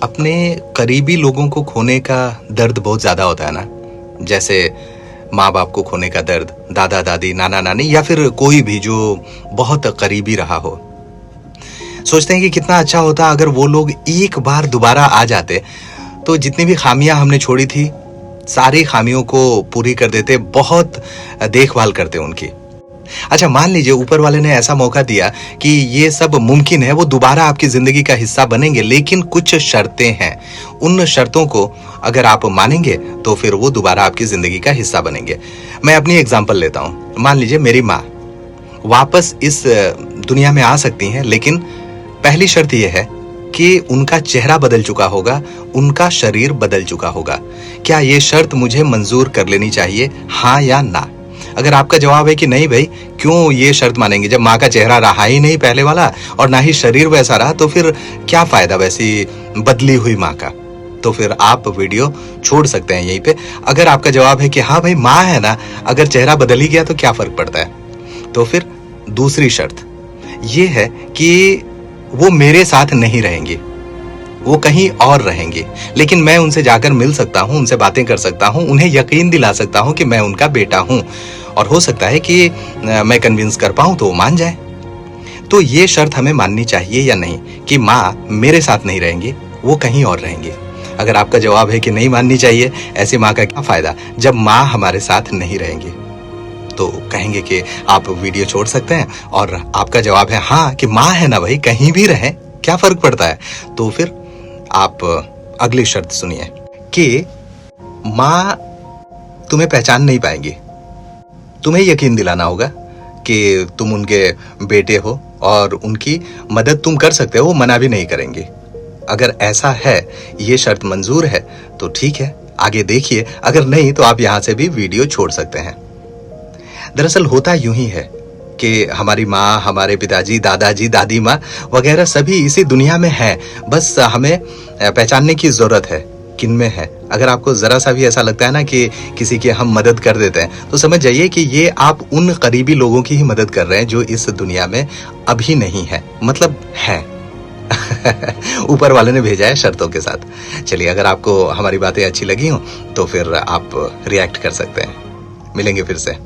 अपने करीबी लोगों को खोने का दर्द बहुत ज़्यादा होता है ना। जैसे माँ बाप को खोने का दर्द, दादा दादी, नाना नानी, या फिर कोई भी जो बहुत करीबी रहा हो। सोचते हैं कि कितना अच्छा होता अगर वो लोग एक बार दोबारा आ जाते, तो जितनी भी खामियां हमने छोड़ी थी सारी खामियों को पूरी कर देते, बहुत देखभाल करते उनकी। अच्छा, मान लीजिए ऊपर वाले ने ऐसा मौका दिया कि ये सब मुमकिन है, वो दोबारा आपकी जिंदगी का हिस्सा बनेंगे, लेकिन कुछ शर्तें हैं। उन शर्तों को अगर आप मानेंगे तो फिर वो दोबारा आपकी जिंदगी का हिस्सा बनेंगे। मैं अपनी एग्जांपल लेता हूं। मान लीजिए मेरी माँ वापस इस दुनिया में आ सकती हैं, लेकिन पहली शर्त यह है कि उनका चेहरा बदल चुका होगा, उनका शरीर बदल चुका होगा। क्या ये शर्त मुझे मंजूर कर लेनी चाहिए, हाँ या ना? अगर आपका जवाब है कि नहीं भाई, क्यों ये शर्त मानेंगे जब माँ का चेहरा रहा ही नहीं पहले वाला और ना ही शरीर वैसा रहा, तो फिर क्या फायदा वैसी बदली हुई माँ का? तो फिर आप वीडियो छोड़ सकते हैं यहीं पे। अगर आपका जवाब है कि हाँ भाई माँ है ना, अगर चेहरा बदल ही गया तो क्या फर्क पड़ता है, तो फिर दूसरी शर्त ये है कि वो मेरे साथ नहीं रहेंगी, वो कहीं और रहेंगे, लेकिन मैं उनसे जाकर मिल सकता हूं, उनसे बातें कर सकता हूं, उन्हें यकीन दिला सकता हूं कि मैं उनका बेटा हूं, और हो सकता है कि मैं कन्विंस कर पाऊं तो वो मान जाए। तो ये शर्त हमें माननी चाहिए या नहीं कि माँ मेरे साथ नहीं रहेंगी, वो कहीं और रहेंगी? अगर आपका जवाब है कि नहीं माननी चाहिए, ऐसी माँ का क्या फायदा जब माँ हमारे साथ नहीं रहेंगी, तो कहेंगे कि आप वीडियो छोड़ सकते हैं। और आपका जवाब है हाँ कि माँ है ना भाई, कहीं भी रहे, क्या फर्क पड़ता है? तो फिर आप अगली शर्त सुनिए कि माँ तुम्हें पहचान नहीं पाएंगी। तुम्हें यकीन दिलाना होगा कि तुम उनके बेटे हो और उनकी मदद तुम कर सकते हो, वो मना भी नहीं करेंगी। अगर ऐसा है, ये शर्त मंजूर है, तो ठीक है, आगे देखिए। अगर नहीं तो आप यहां से भी वीडियो छोड़ सकते हैं। दरअसल होता यूं ही है कि हमारी माँ, हमारे पिताजी, दादाजी, दादी माँ वगैरह सभी इसी दुनिया में हैं, बस हमें पहचानने की जरूरत है किन में है। अगर आपको जरा सा भी ऐसा लगता है ना कि किसी की हम मदद कर देते हैं, तो समझ जाइए कि ये आप उन करीबी लोगों की ही मदद कर रहे हैं जो इस दुनिया में अभी नहीं है, मतलब है। ऊपर वाले ने भेजा है शर्तों के साथ। चलिए, अगर आपको हमारी बातें अच्छी लगी हो तो फिर आप रिएक्ट कर सकते हैं। मिलेंगे फिर से।